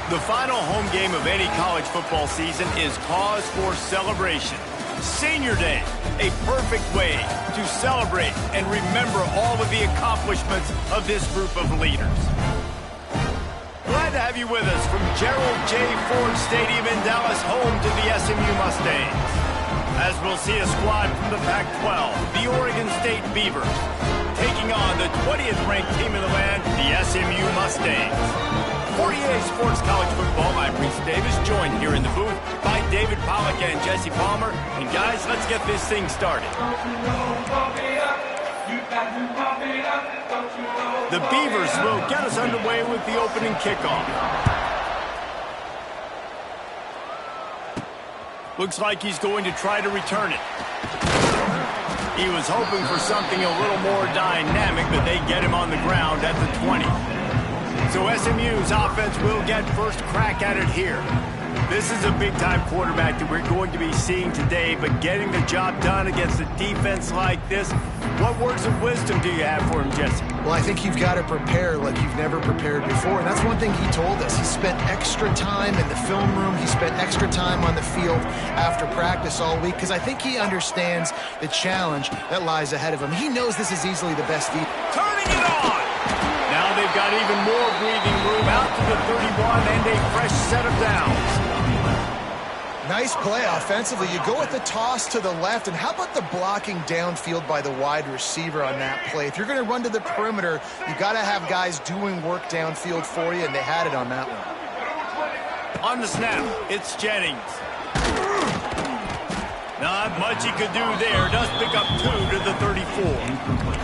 The final home game of any college football season is cause for celebration. Senior Day, a perfect way to celebrate and remember all of the accomplishments of this group of leaders. Glad to have you with us from Gerald J. Ford Stadium in Dallas, home to the SMU Mustangs. As we'll see a squad from the Pac-12, the Oregon State Beavers, taking on the 20th ranked team in the land, the SMU Mustangs. For EA Sports College Football, I'm Reese Davis, joined here in the booth by David Pollack and Jesse Palmer. And guys, let's get this thing started. The Beavers will get us underway with the opening kickoff. Looks like he's going to try to return it. He was hoping for something a little more dynamic, but they get him on the ground at the 20. So SMU's offense will get first crack at it here. This is a big-time quarterback that we're going to be seeing today, but getting the job done against a defense like this, what words of wisdom do you have for him, Jesse? Well, I think you've got to prepare like you've never prepared before, and that's one thing he told us. He spent extra time in the film room. He spent extra time on the field after practice all week, because I think he understands the challenge that lies ahead of him. He knows this is easily the best defense. Turning it on! Now they've got even more breathing room out to the 31 and a fresh set of downs. Nice play offensively. You go with the toss to the left, and how about the blocking downfield by the wide receiver on that play? If you're going to run to the perimeter, you got to have guys doing work downfield for you, and they had it on that one. On the snap, it's Jennings. Not much he could do there. Does pick up 2 to the 34.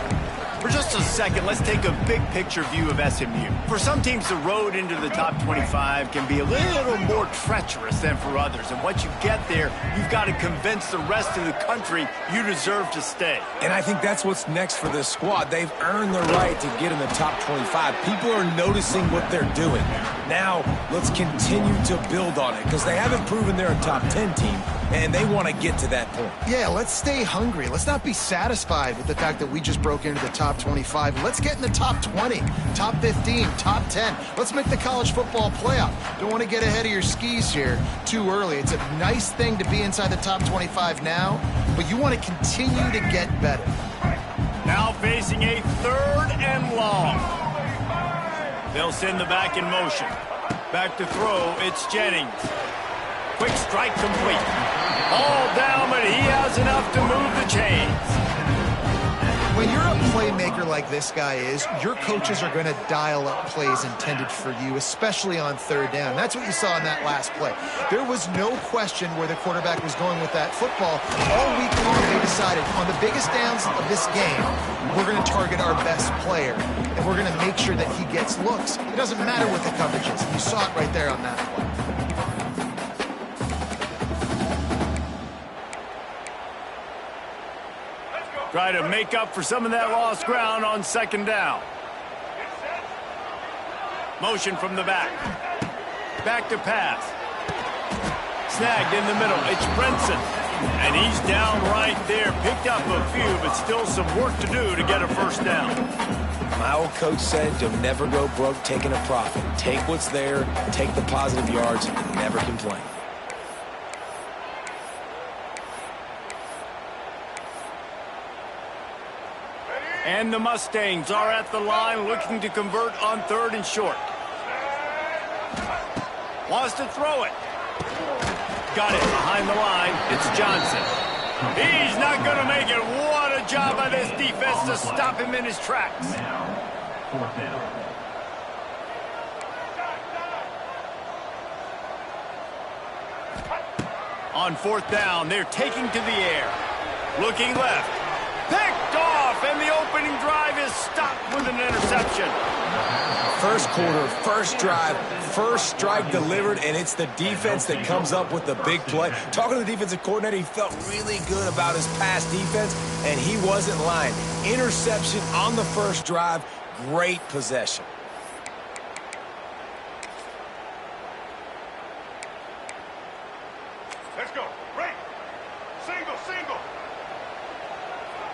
For just a second, let's take a big-picture view of SMU. For some teams, the road into the top 25 can be a little more treacherous than for others. And once you get there, you've got to convince the rest of the country you deserve to stay. And I think that's what's next for this squad. They've earned the right to get in the top 25. People are noticing what they're doing. Now, let's continue to build on it, because they haven't proven they're a top 10 team, and they want to get to that point. Yeah, let's stay hungry. Let's not be satisfied with the fact that we just broke into the top 25. Let's get in the top 20, top 15, top 10. Let's make the college football playoff. Don't want to get ahead of your skis here too early. It's a nice thing to be inside the top 25 now, but you want to continue to get better. Now facing a 3rd and long. They'll send the back in motion. Back to throw, it's Jennings. Quick strike complete. All down, but he has enough to move the chains. When you're a playmaker like this guy is, your coaches are going to dial up plays intended for you, especially on 3rd down. That's what you saw in that last play. There was no question where the quarterback was going with that football. All week long, they decided on the biggest downs of this game, we're going to target our best player, and we're going to make sure that he gets looks. It doesn't matter what the coverage is. You saw it right there on that play. Try to make up for some of that lost ground on 2nd down. Motion from the back. Back to pass. Snagged in the middle. It's Brinson. And he's down right there. Picked up a few, but still some work to do to get a 1st down. My old coach said you'll never go broke taking a profit. Take what's there, take the positive yards, and never complain. And the Mustangs are at the line looking to convert on 3rd and short. Wants to throw it. Got it behind the line. It's Johnson. He's not going to make it. What a job by this defense to stop him in his tracks. On 4th down, they're taking to the air. Looking left. Picked off, and the opening drive is stopped with an interception. First quarter, first drive, first strike delivered, and it's the defense that comes up with the big play. Talking to the defensive coordinator, he felt really good about his pass defense, and he wasn't lying. Interception on the first drive, great possession. Let's go. Right. Single, single.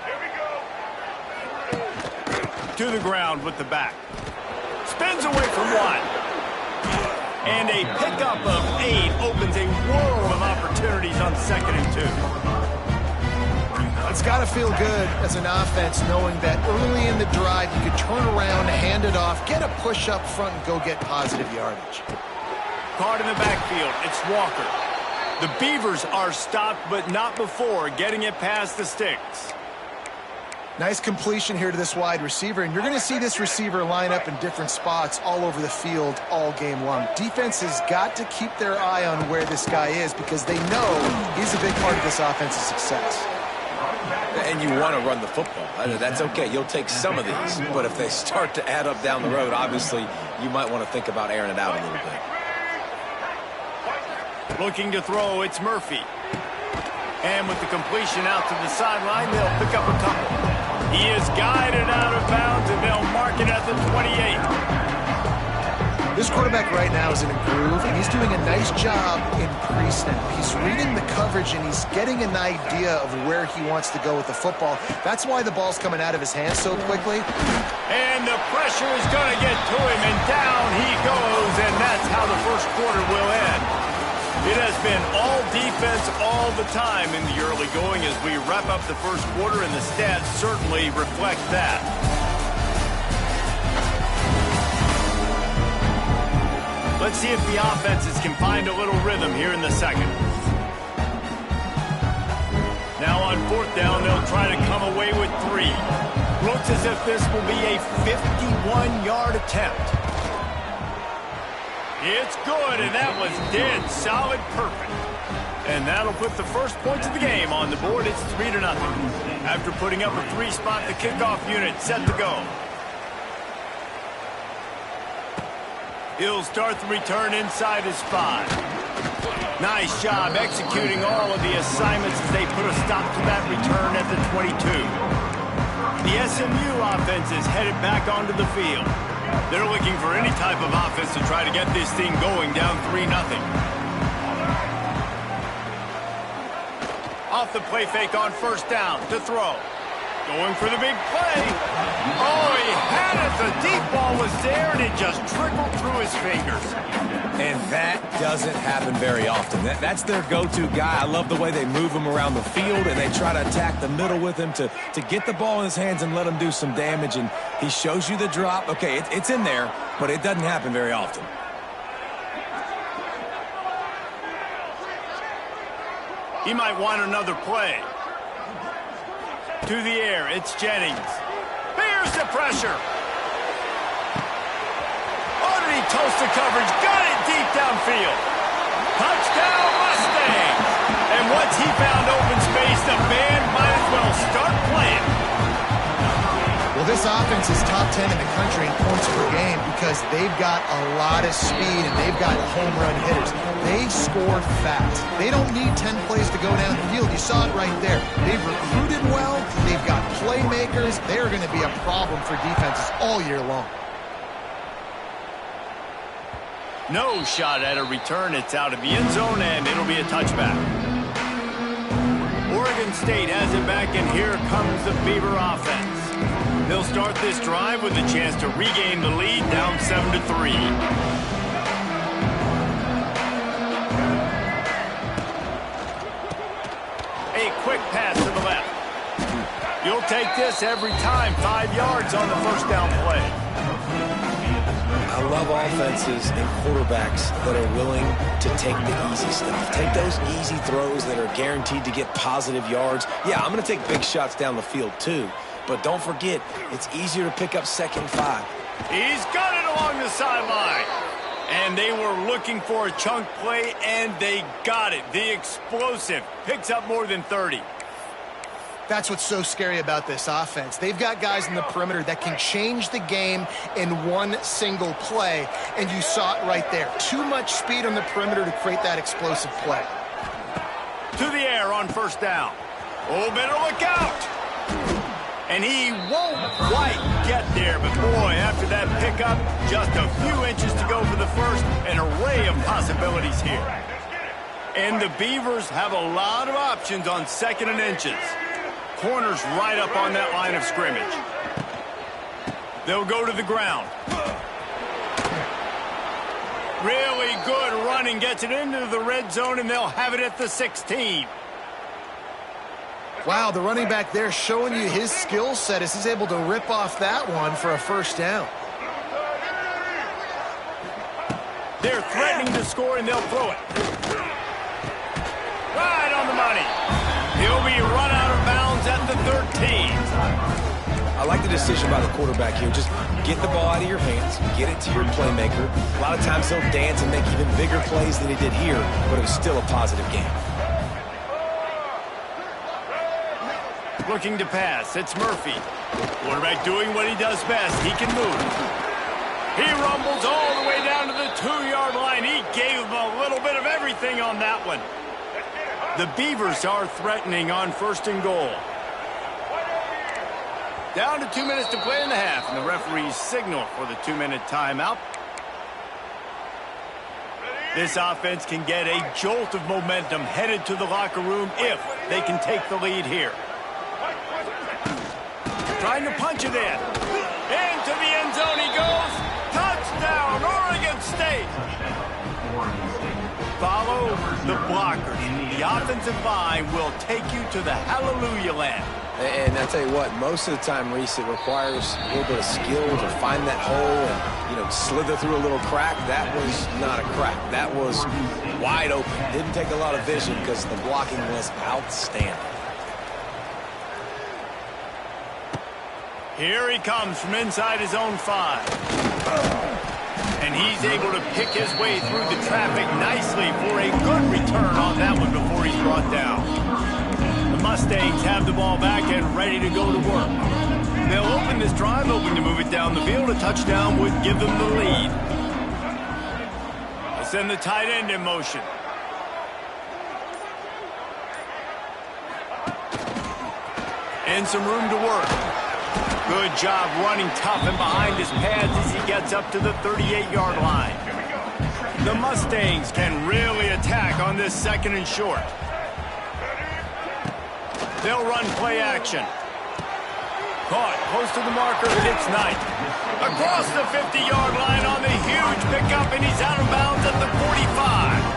Here we go. To the ground with the back. Spins away from one. And a pickup of 8 opens a world of opportunities on 2nd and 2. It's got to feel good as an offense knowing that early in the drive you could turn around, hand it off, get a push up front, and go get positive yardage. Caught in the backfield, it's Walker. The Beavers are stopped, but not before getting it past the sticks. Nice completion here to this wide receiver, and you're going to see this receiver line up in different spots all over the field all game long. Defense has got to keep their eye on where this guy is because they know he's a big part of this offense's success. And you want to run the football. That's okay. You'll take some of these. But if they start to add up down the road, obviously, you might want to think about airing it out a little bit. Looking to throw, it's Murphy. And with the completion out to the sideline, they'll pick up a couple. He is guided out of bounds, and they'll mark it at the 28. This quarterback right now is in a groove, and he's doing a nice job in pre-snap. He's reading the coverage, and he's getting an idea of where he wants to go with the football. That's why the ball's coming out of his hands so quickly. And the pressure is going to get to him, and down he goes, and that's how the first quarter will end. It has been all defense all the time in the early going as we wrap up the first quarter, and the stats certainly reflect that. Let's see if the offenses can find a little rhythm here in the second. Now on 4th down, they'll try to come away with 3. Looks as if this will be a 51-yard attempt. It's good, and that was dead solid perfect. And that'll put the first points of the game on the board. It's 3-0. After putting up a 3-spot, the kickoff unit set to go. He'll start the return inside his 5. Nice job executing all of the assignments as they put a stop to that return at the 22. The SMU offense is headed back onto the field. They're looking for any type of offense to try to get this thing going down 3-0. Off the play fake on 1st down to throw. Going for the big play. Oh, he had it. The deep ball was there, and it just trickled through his fingers. And that doesn't happen very often. That's their go-to guy. I love the way they move him around the field, and they try to attack the middle with him to get the ball in his hands and let him do some damage. And he shows you the drop. Okay, it's in there, but it doesn't happen very often. He might want another play. To the air, it's Jennings. Here's the pressure. Oh, did he toast the coverage? Got it deep downfield. Touchdown, Mustangs. And once he found open space, the band might as well start playing. Well, this offense is top 10 in the country in points per game because they've got a lot of speed and they've got home run hitters. They score fast. They don't need 10 plays to go down the field. You saw it right there. They've recruited well. They've got playmakers. They're going to be a problem for defenses all year long. No shot at a return. It's out of the end zone, and it'll be a touchback. Oregon State has it back, and here comes the Beaver offense. They'll start this drive with a chance to regain the lead, down 7-3. A quick pass to the left. You'll take this every time. 5 yards on the 1st down play. I love offenses and quarterbacks that are willing to take the easy stuff. Take those easy throws that are guaranteed to get positive yards. Yeah, I'm going to take big shots down the field too. But don't forget, it's easier to pick up 2nd and 5. He's got it along the sideline. And they were looking for a chunk play, and they got it. The explosive picks up more than 30. That's what's so scary about this offense. They've got guys in the perimeter that can change the game in one single play, and you saw it right there. Too much speed on the perimeter to create that explosive play. To the air on 1st down. Oh, better look out. And he won't quite get there, but boy, after that pickup, just a few inches to go for the first, an array of possibilities here. And the Beavers have a lot of options on 2nd and inches. Corners right up on that line of scrimmage. They'll go to the ground. Really good running, gets it into the red zone, and they'll have it at the 16. Wow, the running back there showing you his skill set as he's able to rip off that one for a first down. They're threatening to score, and they'll throw it. Right on the money. He'll be run out of bounds at the 13. I like the decision by the quarterback here. Just get the ball out of your hands, get it to your playmaker. A lot of times he'll dance and make even bigger plays than he did here, but it was still a positive game. Looking to pass, it's Murphy. Quarterback doing what he does best. He can move. He rumbles all the way down to the 2-yard line. He gave him a little bit of everything on that one. The Beavers are threatening on 1st and goal. Down to 2 minutes to play in the half, and the referees signal for the 2-minute timeout. This offense can get a jolt of momentum headed to the locker room if they can take the lead here. Trying to punch it in. Into the end zone he goes. Touchdown, Oregon State. Follow the blockers. The offensive line will take you to the hallelujah land. And I tell you what, most of the time, Reese, it requires a little bit of skill to find that hole and, slither through a little crack. That was not a crack. That was wide open. Didn't take a lot of vision because the blocking was outstanding. Here he comes from inside his own 5. And he's able to pick his way through the traffic nicely for a good return on that one before he's brought down. The Mustangs have the ball back and ready to go to work. They'll open this drive, hoping to move it down the field. A touchdown would give them the lead. They'll send the tight end in motion. And some room to work. Good job running tough and behind his pads as he gets up to the 38-yard line. The Mustangs can really attack on this 2nd and short. They'll run play action. Caught close to the marker, it's Knight. Across the 50-yard line on the huge pickup, and he's out of bounds at the 45.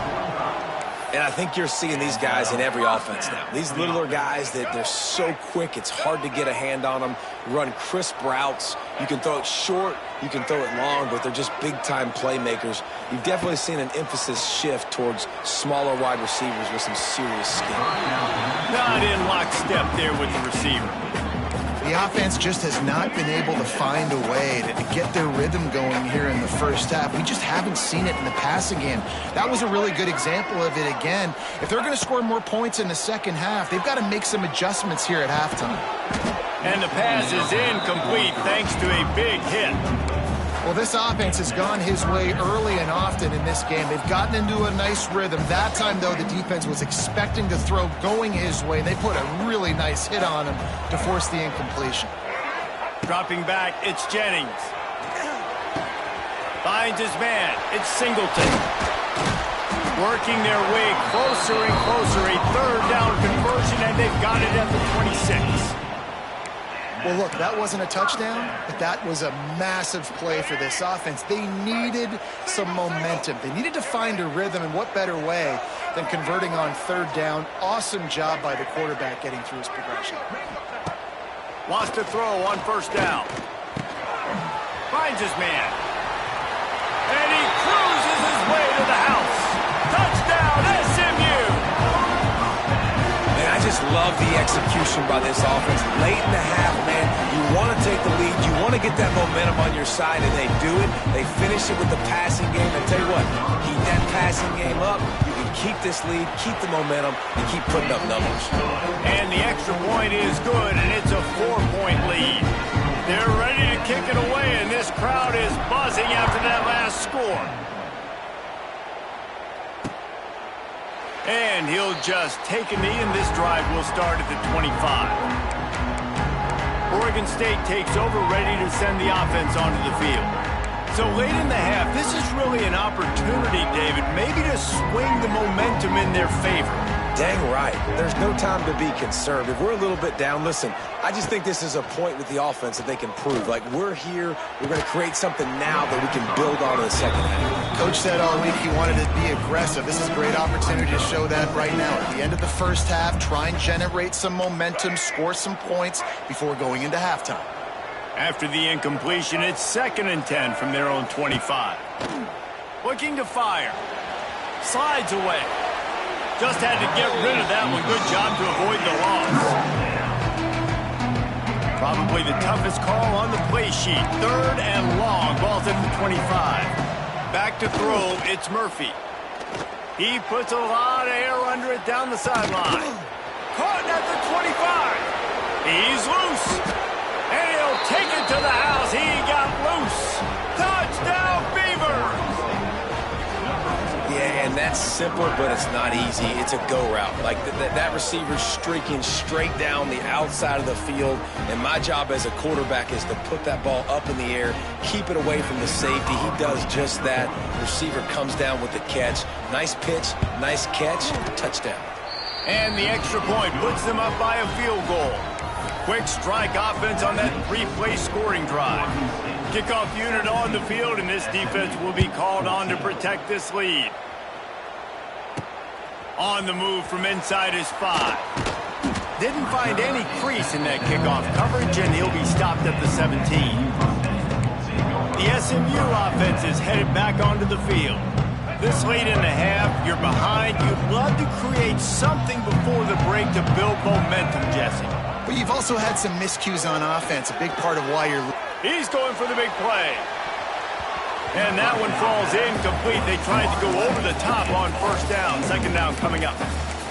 And I think you're seeing these guys in every offense now. These littler guys that they're so quick, it's hard to get a hand on them, run crisp routes. You can throw it short, you can throw it long, but they're just big-time playmakers. You've definitely seen an emphasis shift towards smaller wide receivers with some serious skill. Not in lockstep there with the receiver. The offense just has not been able to find a way to get their rhythm going here in the first half. We just haven't seen it in the passing game. That was a really good example of it again. If they're going to score more points in the second half, they've got to make some adjustments here at halftime. And the pass is incomplete thanks to a big hit. Well, this offense has gone his way early and often in this game. They've gotten into a nice rhythm. That time, though, the defense was expecting to throw going his way. They put a really nice hit on him to force the incompletion. Dropping back, it's Jennings. Finds his man, it's Singleton. Working their way closer and closer. A 3rd down conversion, and they've got it at the 26. Well, look, that wasn't a touchdown, but that was a massive play for this offense. They needed some momentum. They needed to find a rhythm, and what better way than converting on 3rd down. Awesome job by the quarterback getting through his progression. Wants to throw on 1st down. Finds his man. And he cruises his way to the house. Touchdown, SMU! And I just love the execution by this offense. Late in the half, man, you want to take the lead. You want to get that momentum on your side, and they do it. They finish it with the passing game. And tell you what, keep that passing game up. You can keep this lead, keep the momentum, and keep putting up numbers. And the extra point is good, and it's a 4-point lead. They're ready to kick it away, and this crowd is buzzing after that last score. And he'll just take a knee, and this drive will start at the 25. Oregon State takes over, ready to send the offense onto the field. So late in the half, this is really an opportunity, David, maybe to swing the momentum in their favor. Dang right. There's no time to be concerned. If we're a little bit down, listen, I just think this is a point with the offense that they can prove. Like, we're here, we're going to create something now that we can build on in the second half. Coach said all week he wanted to be aggressive. This is a great opportunity to show that right now. At the end of the first half, try and generate some momentum, score some points before going into halftime. After the incompletion, it's 2nd and 10 from their own 25. Looking to fire. Slides away. Just had to get rid of that one. Good job to avoid the loss. Probably the toughest call on the play sheet. 3rd and long. Ball's at the 25. Back to throw. It's Murphy. He puts a lot of air under it down the sideline. Caught at the 25. He's loose. And he'll take it to the house. He got loose. Touchdown, Beavers! Yeah, and that's simple, but it's not easy. It's a go route. Like, that receiver's streaking straight down the outside of the field, and my job as a quarterback is to put that ball up in the air, keep it away from the safety. He does just that. The receiver comes down with the catch. Nice pitch, nice catch, touchdown. And the extra point puts them up by a field goal. Quick strike offense on that 3-play scoring drive. Kickoff unit on the field, and this defense will be called on to protect this lead. On the move from inside his 5. Didn't find any crease in that kickoff coverage, and he'll be stopped at the 17. The SMU offense is headed back onto the field. This late in the half, you're behind. You'd love to create something before the break to build momentum, Jesse. But you've also had some miscues on offense, a big part of why you're... He's going for the big play. And that one falls incomplete. They tried to go over the top on 1st down. 2nd down coming up.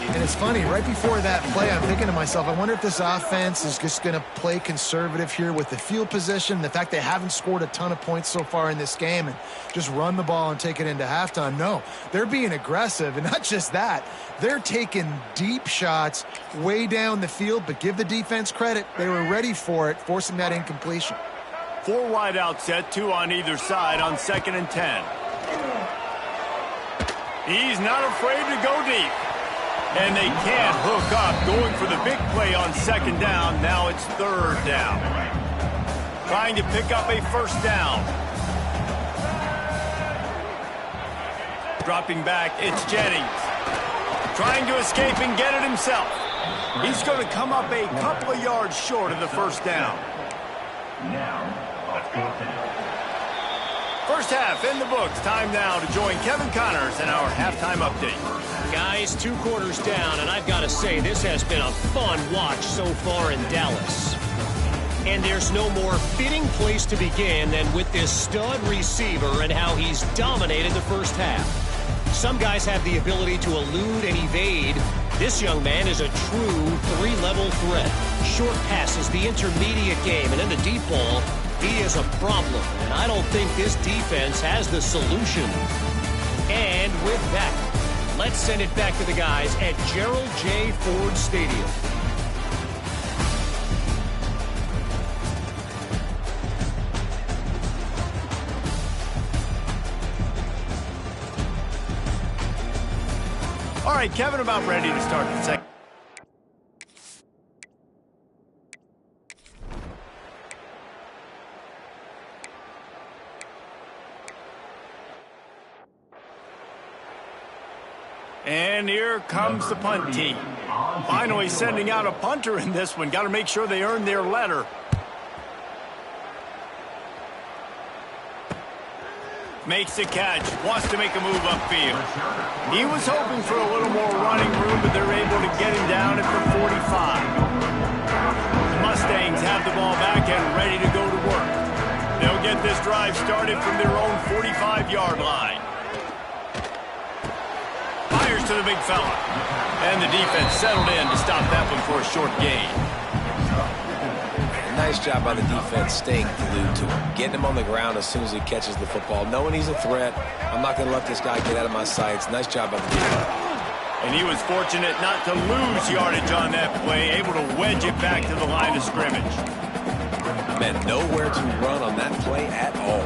And it's funny, right before that play, I'm thinking to myself, I wonder if this offense is just going to play conservative here with the field position, the fact they haven't scored a ton of points so far in this game, and just run the ball and take it into halftime. No, they're being aggressive, and not just that. They're taking deep shots way down the field, but give the defense credit. They were ready for it, forcing that incompletion. 4 wide out set, 2 on either side on 2nd and 10. He's not afraid to go deep. And they can't hook up, going for the big play on 2nd down. Now it's 3rd down. Trying to pick up a 1st down. Dropping back, it's Jennings. Trying to escape and get it himself. He's going to come up a couple of yards short of the 1st down. First half in the books. Time now to join Kevin Connors in our halftime update. Guys, 2 quarters down, and I've got to say, this has been a fun watch so far in Dallas. And there's no more fitting place to begin than with this stud receiver and how he's dominated the first half. Some guys have the ability to elude and evade. This young man is a true 3-level threat. Short passes, the intermediate game, and in the deep ball, he is a problem. And I don't think this defense has the solution. And with that, let's send it back to the guys at Gerald J. Ford Stadium. All right, Kevin, about ready to start the second. And here comes the punt team. Finally sending out a punter in this one. Got to make sure they earn their letter. Makes the catch. Wants to make a move upfield. He was hoping for a little more running room, but they're able to get him down at the 45. The Mustangs have the ball back and ready to go to work. They'll get this drive started from their own 45-yard line. Fires to the big fella. And the defense settled in to stop that one for a short gain. Nice job by the defense staying glued to him, getting him on the ground as soon as he catches the football, knowing he's a threat. I'm not going to let this guy get out of my sights. Nice job by the defense. And he was fortunate not to lose yardage on that play, able to wedge it back to the line of scrimmage. Man, nowhere to run on that play at all.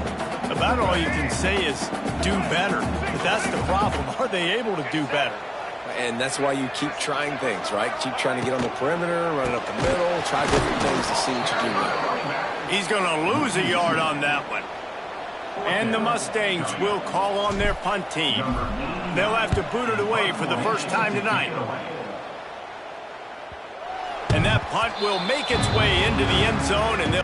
About all you can say is do better. But that's the problem. Are they able to do better? And that's why you keep trying things, right? Keep trying to get on the perimeter, run it up the middle, try different things to see what you do well. He's going to lose a yard on that one. And the Mustangs will call on their punt team. They'll have to boot it away for the first time tonight. And that punt will make its way into the end zone, and they'll...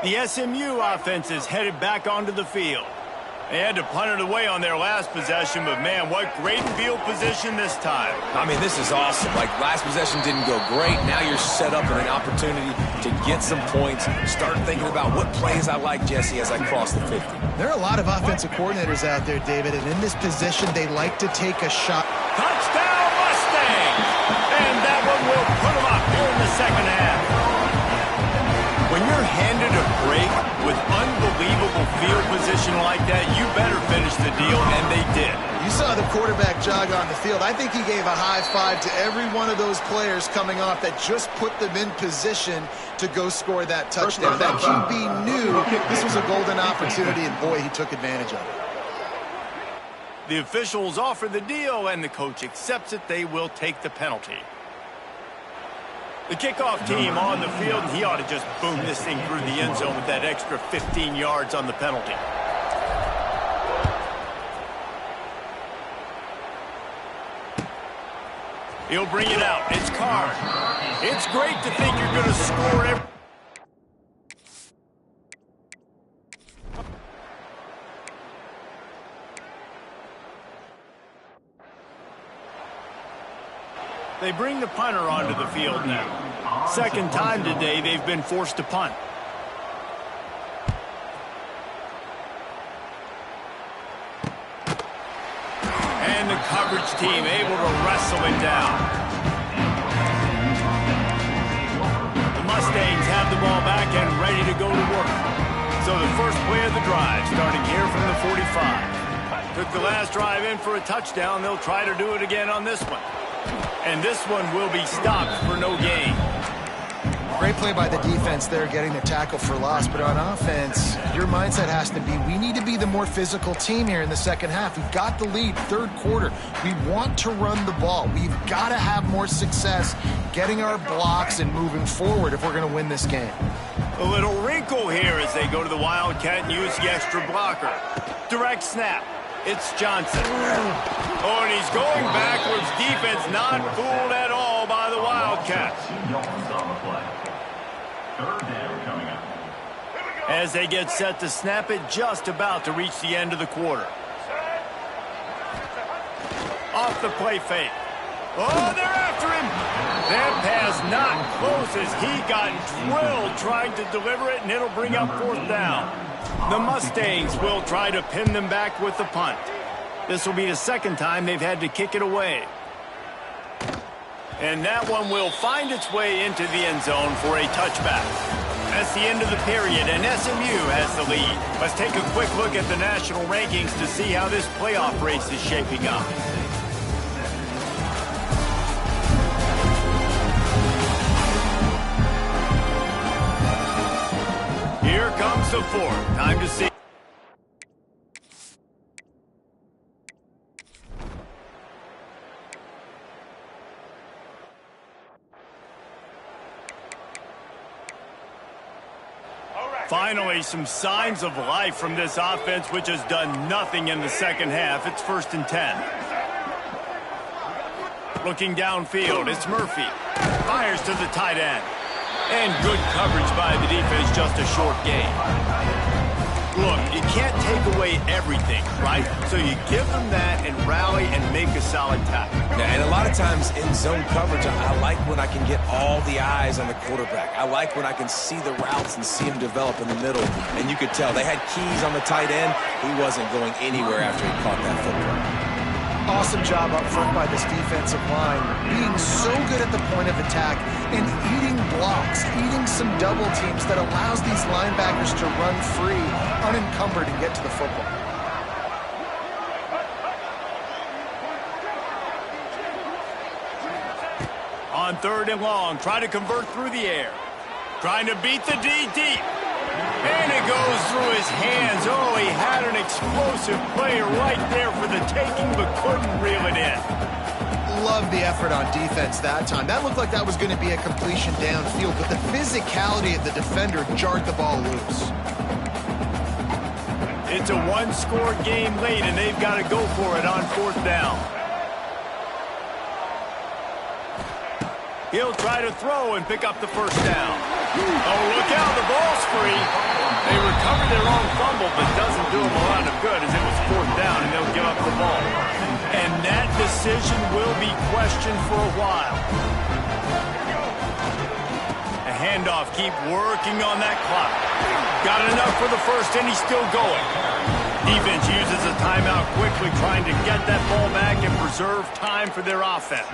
The SMU offense is headed back onto the field. They had to punt it away on their last possession, but man, what great field position this time. I mean, this is awesome. Like, last possession didn't go great. Now you're set up with an opportunity to get some points. Start thinking about what plays I like, Jesse, as I cross the 50. There are a lot of offensive coordinators out there, David, and in this position, they like to take a shot. Touchdown, Mustangs! And that one will put them up here in the second half. When you're handed a break with unbelievable field position like that, you better finish the deal, and they did. You saw the quarterback jog on the field. I think he gave a high five to every one of those players coming off that just put them in position to go score that touchdown. That QB knew this was a golden opportunity, and boy, he took advantage of it. The officials offer the deal, and the coach accepts it. They will take the penalty. The kickoff team on the field, and he ought to just boom this thing through the end zone with that extra 15 yards on the penalty. He'll bring it out. It's Carr. It's great to think you're going to score every... They bring the punter onto the field now. Second time today they've been forced to punt. And the coverage team able to wrestle it down. The Mustangs have the ball back and ready to go to work. So the first play of the drive starting here from the 45. Took the last drive in for a touchdown. They'll try to do it again on this one. And this one will be stopped for no gain. Great play by the defense there, getting the tackle for loss. But on offense, your mindset has to be, we need to be the more physical team here in the second half. We've got the lead, third quarter. We want to run the ball. We've got to have more success getting our blocks and moving forward if we're going to win this game. A little wrinkle here as they go to the Wildcat and use the extra blocker. Direct snap. It's Johnson. Oh, and he's going backwards. Defense not fooled at all by the Wildcats. As they get set to snap it, just about to reach the end of the quarter. Off the play fake. Oh, they're after him. That pass not close as he got drilled trying to deliver it, and it'll bring up fourth down. The Mustangs will try to pin them back with the punt. This will be the second time they've had to kick it away. And that one will find its way into the end zone for a touchback. That's the end of the period, and SMU has the lead. Let's take a quick look at the national rankings to see how this playoff race is shaping up. Here comes the fourth. Time to see. Finally, some signs of life from this offense, which has done nothing in the second half. It's 1st and 10. Looking downfield, it's Murphy. Fires to the tight end. And good coverage by the defense, just a short gain. Look, you can't take away everything, right? So you give them that and rally and make a solid tackle. Yeah, and a lot of times in zone coverage, I like when I can get all the eyes on the quarterback. I like when I can see the routes and see him develop in the middle. And you could tell they had keys on the tight end. He wasn't going anywhere after he caught that football. Awesome job up front by this defensive line, being so good at the point of attack and eating blocks, eating some double teams that allows these linebackers to run free, unencumbered, and get to the football. On 3rd and long, try to convert through the air. Trying to beat the D deep. And it goes through his hands. Oh, he had an explosive player right there for the taking, but couldn't reel it in. Love the effort on defense that time. That looked like that was going to be a completion downfield, but the physicality of the defender jarred the ball loose. It's a one-score game late, and they've got to go for it on 4th down. He'll try to throw and pick up the 1st down. Oh, look out, the ball's free. They recovered their own fumble, but doesn't do them a lot of good as it was 4th down, and they'll give up the ball. And that decision will be questioned for a while. A handoff, keep working on that clock. Got enough for the 1st, and he's still going. Defense uses a timeout quickly, trying to get that ball back and preserve time for their offense.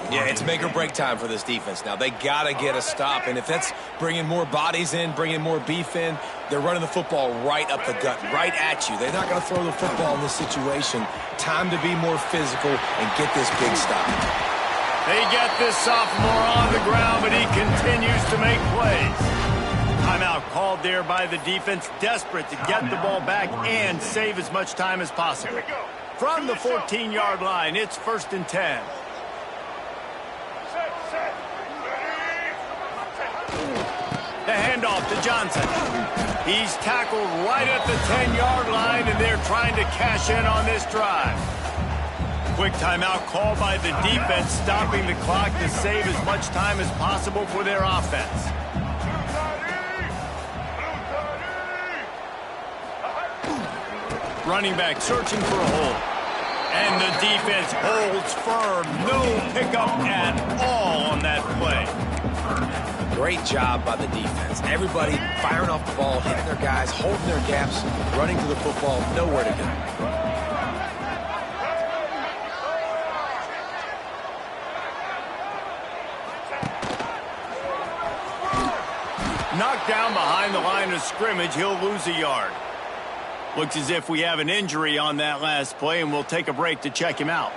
Yeah, it's make or break time for this defense now. They got to get a stop, and if that's bringing more bodies in, bringing more beef in, they're running the football right up the gut, right at you. They're not going to throw the football in this situation. Time to be more physical and get this big stop. They get this sophomore on the ground, but he continues to make plays. Timeout called there by the defense, desperate to get the ball back and save as much time as possible. From the 14-yard line, it's 1st and 10. The handoff to Johnson. He's tackled right at the 10-yard line, and they're trying to cash in on this drive. Quick timeout called by the defense, stopping the clock to save as much time as possible for their offense. Running back searching for a hole. And the defense holds firm. No pickup at all on that play. Great job by the defense. Everybody firing off the ball, hitting their guys, holding their gaps, running to the football, nowhere to go. Knocked down behind the line of scrimmage, he'll lose a yard. Looks as if we have an injury on that last play, and we'll take a break to check him out.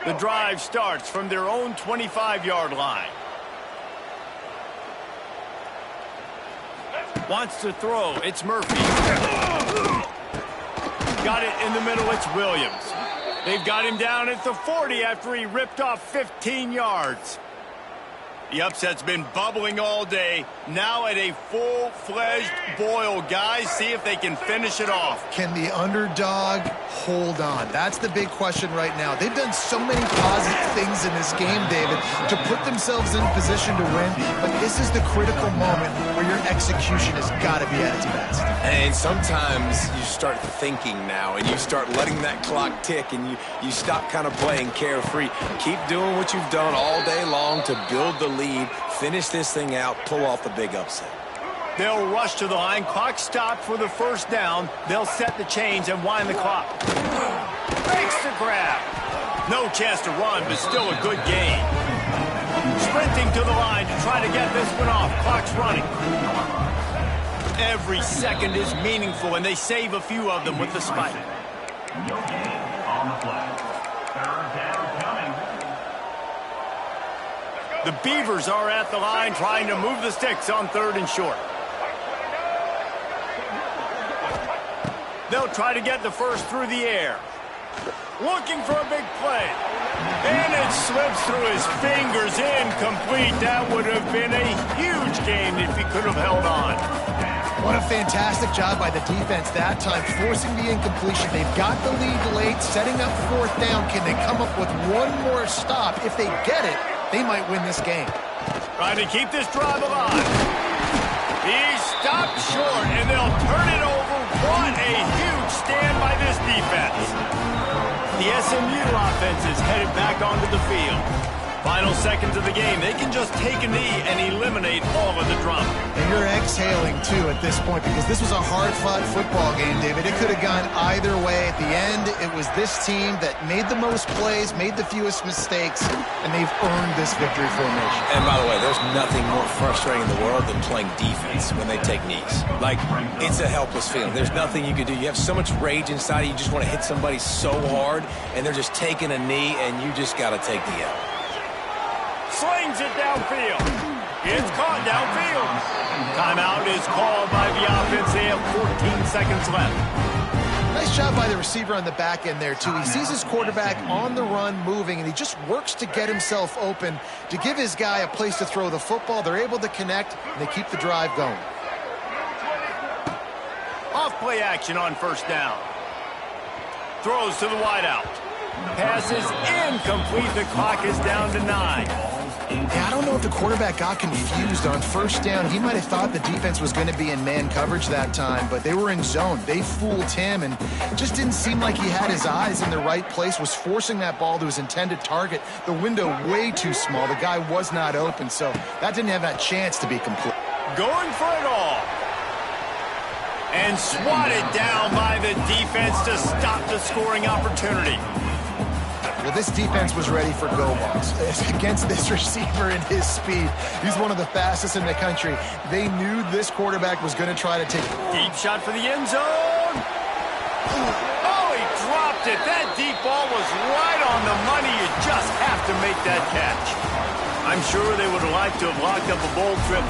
The drive starts from their own 25-yard line. Wants to throw. It's Murphy. Got it in the middle. It's Williams. They've got him down at the 40 after he ripped off 15 yards. The upset's been bubbling all day. Now at a full-fledged boil. Guys, see if they can finish it off. Can the underdog hold on? That's the big question right now. They've done so many positive things in this game, David, to put themselves in position to win, but this is the critical moment where your execution has got to be at its best. And sometimes you start thinking now, and you start letting that clock tick, and you stop kind of playing carefree. Keep doing what you've done all day long to build the lead, finish this thing out, pull off the big upset. They'll rush to the line. Clock stopped for the 1st down. They'll set the chains and wind the clock. Makes the grab. No chance to run, but still a good gain. Sprinting to the line to try to get this one off. Clock's running. Every second is meaningful, and they save a few of them with the spike. The Beavers are at the line trying to move the sticks on 3rd and short. They'll try to get the first through the air. Looking for a big play. And it slips through his fingers, incomplete. That would have been a huge gain if he could have held on. What a fantastic job by the defense that time, forcing the incompletion. They've got the lead late, setting up fourth down. Can they come up with one more stop? If they get it, they might win this game. Trying to keep this drive alive. He's stopped short, and they'll turn it over. What a huge stand by this defense. The SMU offense is headed back onto the field. Final seconds of the game. They can just take a knee and eliminate all of the drama. And you're exhaling, too, at this point, because this was a hard-fought football game, David. It could have gone either way. At the end, it was this team that made the most plays, made the fewest mistakes, and they've earned this victory formation. And by the way, there's nothing more frustrating in the world than playing defense when they take knees. Like, it's a helpless feeling. There's nothing you can do. You have so much rage inside you. You just want to hit somebody so hard, and they're just taking a knee, and you just got to take the L. Slings it downfield. It's caught downfield. Timeout is called by the offense. They have 14 seconds left. Nice job by the receiver on the back end there, too. He sees his quarterback on the run moving, and he just works to get himself open to give his guy a place to throw the football. They're able to connect, and they keep the drive going. Off-play action on first down. Throws to the wideout. Pass is incomplete. The clock is down to 9. Yeah, I don't know if the quarterback got confused on first down. He might have thought the defense was going to be in man coverage that time, but they were in zone. They fooled him and just didn't seem like he had his eyes in the right place, was forcing that ball to his intended target. The window way too small. The guy was not open, so that didn't have that chance to be complete. Going for it all. And swatted down by the defense to stop the scoring opportunity. Well, this defense was ready for go balls against this receiver and his speed. He's one of the fastest in the country. They knew this quarterback was going to try to take deep shot for the end zone. Oh, he dropped it. That deep ball was right on the money. You just have to make that catch. I'm sure they would have liked to have locked up a bowl trip.